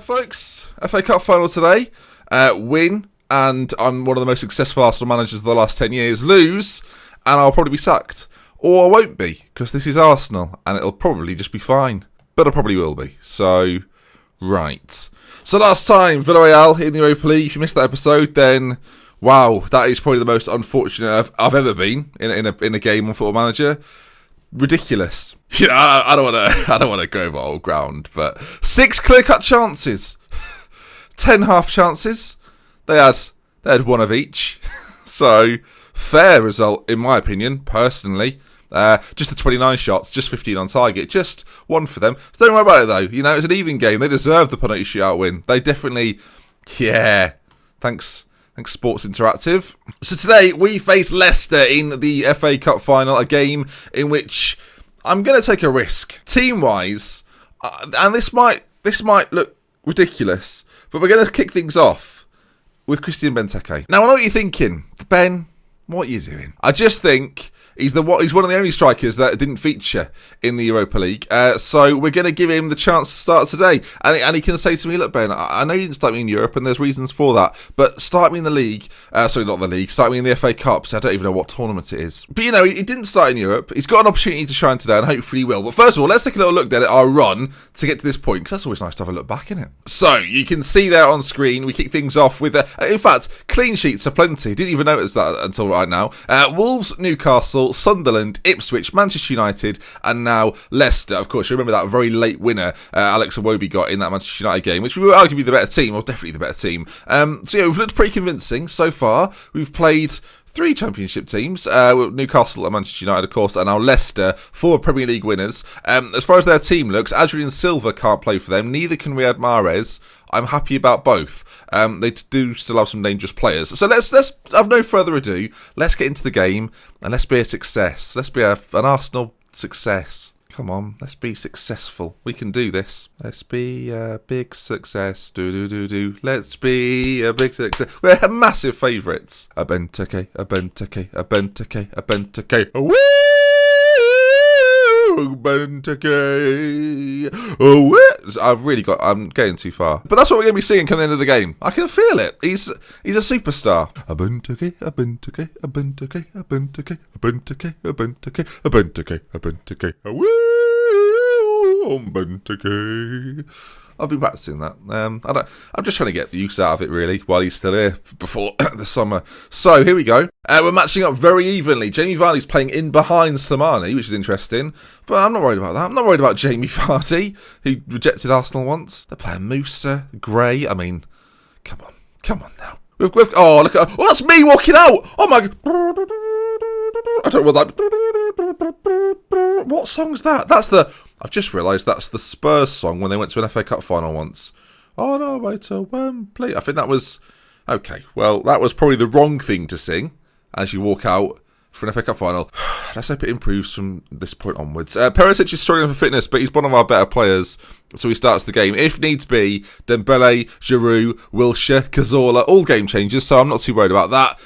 folks. FA Cup final today. Win, and I'm one of the most successful Arsenal managers of the last 10 years. Lose, and I'll probably be sacked. Or I won't be, because this is Arsenal, and it'll probably just be fine. But I probably will be. So, right. So last time, Villarreal in the Europa League. If you missed that episode, then wow, that is probably the most unfortunate I've ever been in a game on Football Manager. Ridiculous. You know, I don't want to go over old ground, but 6 clear-cut chances, 10 half chances. They had one of each. So fair result in my opinion, personally. Just the 29 shots, just 15 on target, just one for them. So don't worry about it though. You know, it's an even game. They deserve the penalty shootout win. They definitely, yeah. Thanks, Sports Interactive. So today we face Leicester in the FA Cup final, a game in which I'm going to take a risk, team-wise, and this might look ridiculous, but we're going to kick things off with Christian Benteke. Now I know what you're thinking, Ben. What are you doing? I just think he's one of the only strikers that didn't feature in the Europa League. So we're going to give him the chance to start today. And he can say to me, look, Ben, I know you didn't start me in Europe, and there's reasons for that, but start me in the league. Sorry, not the league. Start me in the FA Cup, so I don't even know what tournament it is. But, you know, he didn't start in Europe. He's got an opportunity to shine today, and hopefully he will. But first of all, let's take a little look then at our run to get to this point, because that's always nice to have a look back, isn't it? So, you can see there on screen, we kick things off with, in fact, clean sheets are plenty. Didn't even notice that until right now. Wolves, Newcastle, Sunderland, Ipswich, Manchester United, and now Leicester. Of course, you remember that very late winner Alex Iwobi got in that Manchester United game, which we were arguably the better team, or definitely the better team. So yeah, we've looked pretty convincing so far. We've played 3 championship teams, Newcastle and Manchester United, of course, and now Leicester, 4 Premier League winners. As far as their team looks, Adrian Silva can't play for them, neither can Riyad Mahrez. I'm happy about both. They do still have some dangerous players. So let's have no further ado. Let's get into the game, and let's be a success. Let's be an Arsenal success. Come on, let's be successful. We can do this. Let's be a big success. Let's be a big success. We're massive favourites. A Benteke. Woo! Benteke. I'm getting too far. But that's what we're going to be seeing coming into the game. I can feel it. He's a superstar. A Benteke. Benteke. I've been practicing that. I'm just trying to get the use out of it, really, while he's still here before the summer. So, here we go. We're matching up very evenly. Jamie Vardy's playing in behind Slimani, which is interesting. But I'm not worried about that. I'm not worried about Jamie Vardy, who rejected Arsenal once. They're playing Musa, Gray. I mean, come on now. Oh, look at... Oh, that's me walking out! Oh, my... I don't know what that... What song's that? That's the... I've just realised that's the Spurs song when they went to an FA Cup final once. On our way to Wembley. I think that was... Okay, well, that was probably the wrong thing to sing as you walk out for an FA Cup final. Let's hope it improves from this point onwards. Perisic is struggling for fitness, but he's one of our better players, so he starts the game. If needs be, Dembele, Giroud, Wilshere, Cazorla, all game changers, so I'm not too worried about that.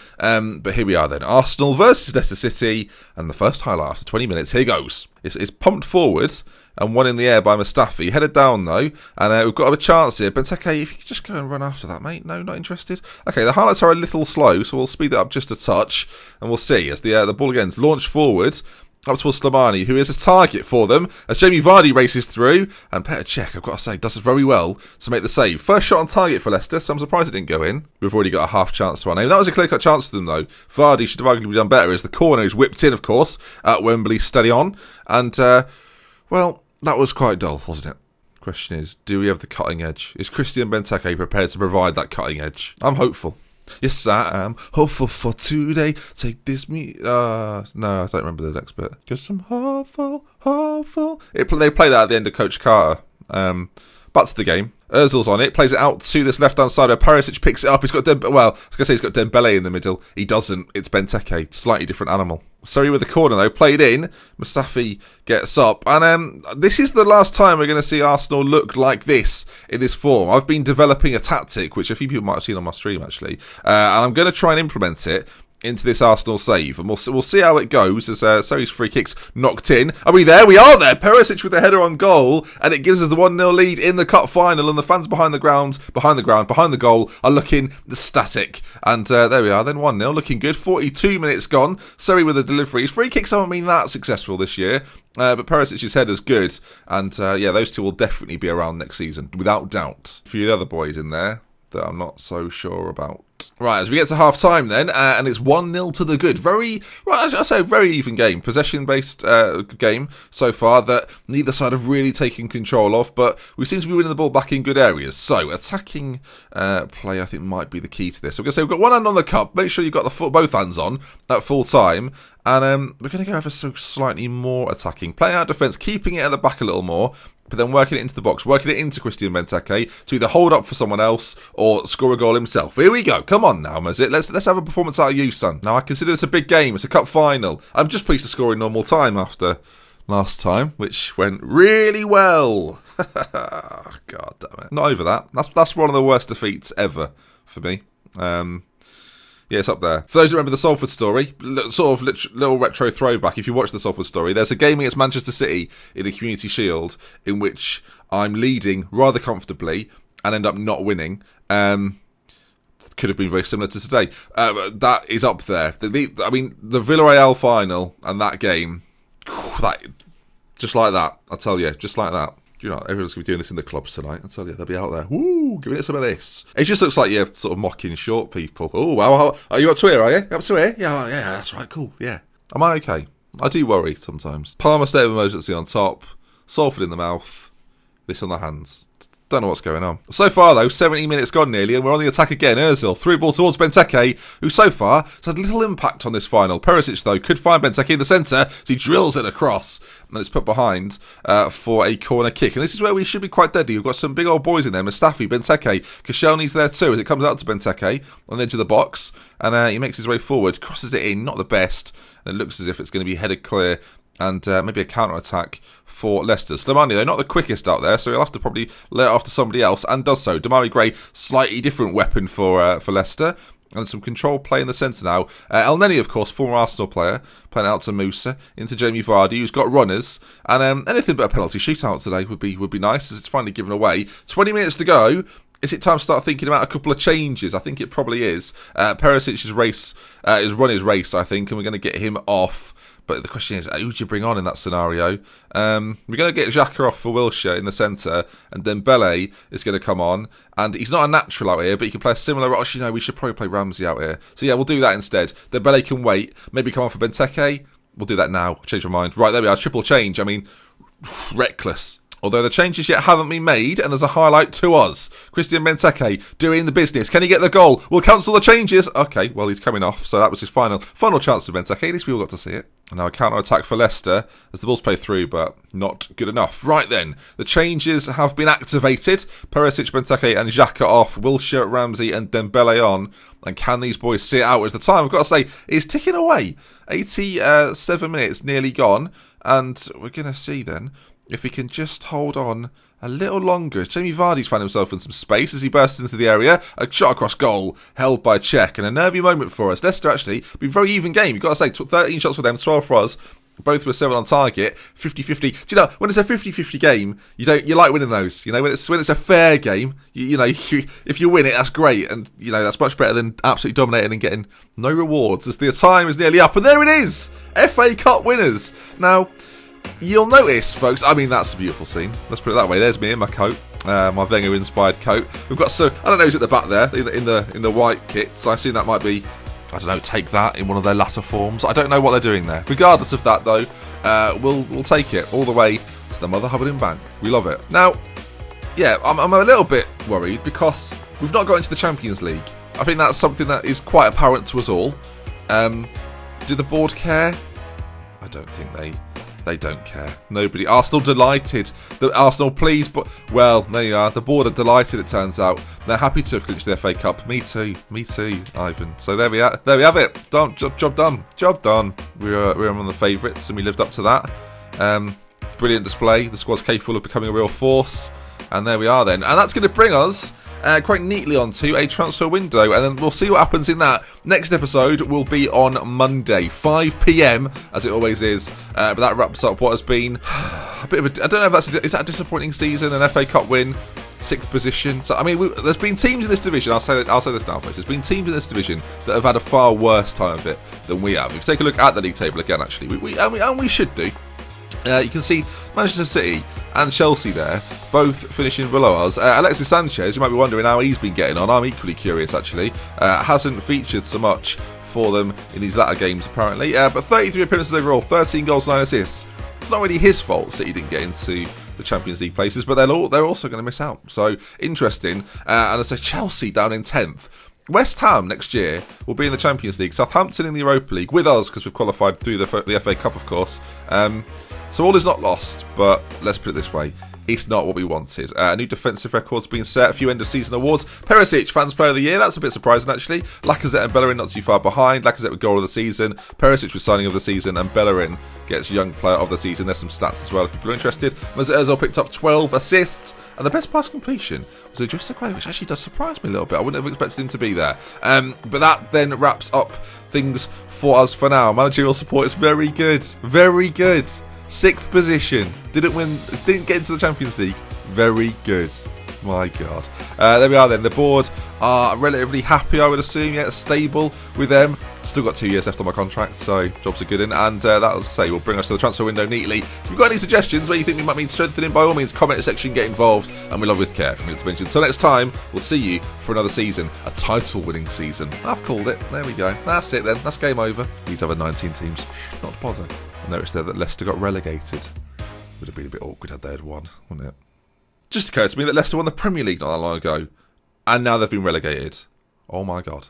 But here we are then. Arsenal versus Leicester City, and the first highlight after 20 minutes. Here goes. It's pumped forward and one in the air by Mustafi. Headed down though, and we've got a chance here. Benteke, if you could just go and run after that, mate. No, not interested. Okay, the highlights are a little slow, so we'll speed it up just a touch, and we'll see as the ball again is launched forward up towards Slimani, who is a target for them, as Jamie Vardy races through, and Petr Cech, I've got to say, does it very well to make the save. First shot on target for Leicester, so I'm surprised it didn't go in. We've already got a half chance to our name. That was a clear-cut chance for them, though. Vardy should have arguably done better, as the corner is whipped in, of course, at Wembley, steady on, and, well, that was quite dull, wasn't it? Question is, do we have the cutting edge? Is Christian Benteke prepared to provide that cutting edge? I'm hopeful. Yes, I am hopeful for today. Take this no, I don't remember the next bit. Cause I'm hopeful. They play that at the end of Coach Carter. Back to the game. Ozil's on it, plays it out to this left-hand side where Perisic picks it up. He's got I was going to say he's got Dembele in the middle. He doesn't. It's Benteke. Slightly different animal. Sorry with the corner though. Played in. Mustafi gets up. And this is the last time we're going to see Arsenal look like this in this form. I've been developing a tactic, which a few people might have seen on my stream actually. And I'm going to try and implement it into this Arsenal save, and we'll see how it goes as Surrey's free kicks knocked in. Are we there? We are there. Perisic with the header on goal, and it gives us the 1-0 lead in the cup final, and the fans behind the goal are looking ecstatic. And there we are, then 1-0, looking good. 42 minutes gone. Surrey with the deliveries. Free kicks haven't been that successful this year, but Perisic's header's good, and those two will definitely be around next season, without doubt. A few other boys in there that I'm not so sure about. Right, as we get to half-time then, and it's 1-0 to the good. I say very even game. Possession-based game so far that neither side have really taken control of, but we seem to be winning the ball back in good areas. So, attacking play, I think, might be the key to this. We're going to say we've got one hand on the cup. Make sure you've got both hands on at full time. And we're going to go ever so slightly more attacking. Playing out defence, keeping it at the back a little more, but then working it into the box, working it into Christian Benteke to either hold up for someone else or score a goal himself. Here we go. Come on now, Mazit. Let's have a performance out of you, son. Now, I consider this a big game. It's a cup final. I'm just pleased to score in normal time after last time, which went really well. God damn it. Not over that. That's one of the worst defeats ever for me. Yeah, it's up there. For those who remember the Salford story, sort of little retro throwback, if you watch the Salford story, there's a game against Manchester City in a Community Shield in which I'm leading rather comfortably and end up not winning. Could have been very similar to today. That is up there. The Villarreal final and that game, just like that, I'll tell you, just like that. You know, everyone's going to be doing this in the clubs tonight. I tell you, they'll be out there. Woo, giving it some of this. It just looks like you're sort of mocking short people. Oh, wow. Are you up to here, are you? Up to here? Yeah, that's right. Cool, yeah. Am I okay? I do worry sometimes. Palmer state of emergency on top. Salford in the mouth. This on the hands. Don't know what's going on. So far, though, 70 minutes gone nearly, and we're on the attack again. Ozil, through ball towards Benteke, who so far has had little impact on this final. Perisic, though, could find Benteke in the centre, so he drills it across, and it's put behind for a corner kick. And this is where we should be quite deadly. We've got some big old boys in there. Mustafi, Benteke, Koscielny's there too, as it comes out to Benteke on the edge of the box, and he makes his way forward, crosses it in, not the best, and it looks as if it's going to be headed clear, and maybe a counter-attack for Leicester. Slimani, though, not the quickest out there, so he'll have to probably let it off to somebody else, and does so. Damari Gray, slightly different weapon for Leicester, and some control play in the centre now. El Neni, of course, former Arsenal player, playing out to Musa, into Jamie Vardy, who's got runners, and anything but a penalty shootout today would be nice, as it's finally given away. 20 minutes to go. Is it time to start thinking about a couple of changes? I think it probably is. Perisic's race is run his race, I think, and we're going to get him off. But the question is, who do you bring on in that scenario? We're going to get Xhaka off for Wilshere in the centre, and then Dembele is going to come on. And he's not a natural out here, but he can play a similar role. Actually, no, we should probably play Ramsey out here. So yeah, we'll do that instead. Dembele can wait. Maybe come on for Benteke. We'll do that now. Change my mind. Right, there we are. Triple change. I mean, reckless. Although the changes yet haven't been made, and there's a highlight to us. Christian Benteke doing the business. Can he get the goal? We'll cancel the changes. Okay, well, he's coming off, so that was his final chance for Benteke. At least we all got to see it. And now a counter-attack for Leicester as the ball's played through, but not good enough. Right then, the changes have been activated. Perisic, Benteke and Xhaka off. Wilshere, Ramsey and Dembele on. And can these boys see it out? As the time, I've got to say, is ticking away. 87 minutes nearly gone. And we're going to see then if we can just hold on a little longer. Jamie Vardy's found himself in some space as he bursts into the area. A shot across goal, held by Cech, and a nervy moment for us. Leicester actually been very even game. You've got to say, 13 shots for them, 12 for us. Both were 7 on target, 50-50. Do you know, when it's a 50-50 game, you like winning those. You know, when it's a fair game, if you win it, that's great. And, that's much better than absolutely dominating and getting no rewards as the time is nearly up. And there it is! FA Cup winners. Now, you'll notice, folks, I mean, that's a beautiful scene. Let's put it that way. There's me in my coat, my Wenger-inspired coat. We've got I don't know who's at the back there, in the white kit. So I assume that might be, I don't know, Take That in one of their latter forms. I don't know what they're doing there. Regardless of that, though, we'll take it all the way to the Mother Hubbard Bank. We love it. Now, yeah, I'm a little bit worried because we've not got into the Champions League. I think that's something that is quite apparent to us all. Do the board care? I don't think they don't care. Nobody. Arsenal delighted. Arsenal pleased, but, well, there you are. The board are delighted, it turns out. They're happy to have clinched the FA Cup. Me too, Ivan. So there we are. There we have it. Job done. Job done. We were one of the favourites, and we lived up to that. Brilliant display. The squad's capable of becoming a real force. And there we are then. And that's going to bring us quite neatly onto a transfer window, and then we'll see what happens in that. Next episode will be on Monday, 5 p.m, as it always is. But that wraps up what has been a bit of a... I don't know if is that a disappointing season, an FA Cup win, 6th position. So I mean, there's been teams in this division. I'll say this now, folks. There's been teams in this division that have had a far worse time of it than we have. If you take a look at the league table again, actually, we should do. You can see Manchester City and Chelsea there, both finishing below us. Alexis Sanchez, you might be wondering how he's been getting on. I'm equally curious, actually. Hasn't featured so much for them in these latter games, apparently. But 33 appearances overall, 13 goals, 9 assists. It's not really his fault City didn't get into the Champions League places, but they're also going to miss out. So, interesting. And I say Chelsea down in 10th. West Ham next year will be in the Champions League. Southampton in the Europa League with us because we've qualified through the FA Cup, of course. So all is not lost, but let's put it this way. It's not what we wanted. A new defensive record's been set. A few end-of-season awards. Perisic, Fans Player of the Year. That's a bit surprising, actually. Lacazette and Bellerin not too far behind. Lacazette with Goal of the Season. Perisic with Signing of the Season. And Bellerin gets Young Player of the Season. There's some stats as well if people are interested. Mesut Ozil picked up 12 assists. And the best pass completion was Idrissa Gueye, which actually does surprise me a little bit. I wouldn't have expected him to be there. But that then wraps up things for us for now. Managerial support is very good. Very good. 6th position. Didn't get into the Champions League. Very good. My God. There we are then. The board are relatively happy, I would assume. Yeah, stable with them. Still got 2 years left on my contract, so jobs are good in. And that'll say will bring us to the transfer window neatly. If you've got any suggestions where you think we might need strengthening, by all means, comment section, get involved, and we love with care from to mention. Until next time, we'll see you for another season, a title-winning season. I've called it. There we go. That's it then. That's game over. These other 19 teams, not to bother. I noticed there that Leicester got relegated. Would have been a bit awkward had they had won, wouldn't it? Just occurred to me that Leicester won the Premier League not that long ago, and now they've been relegated. Oh my God.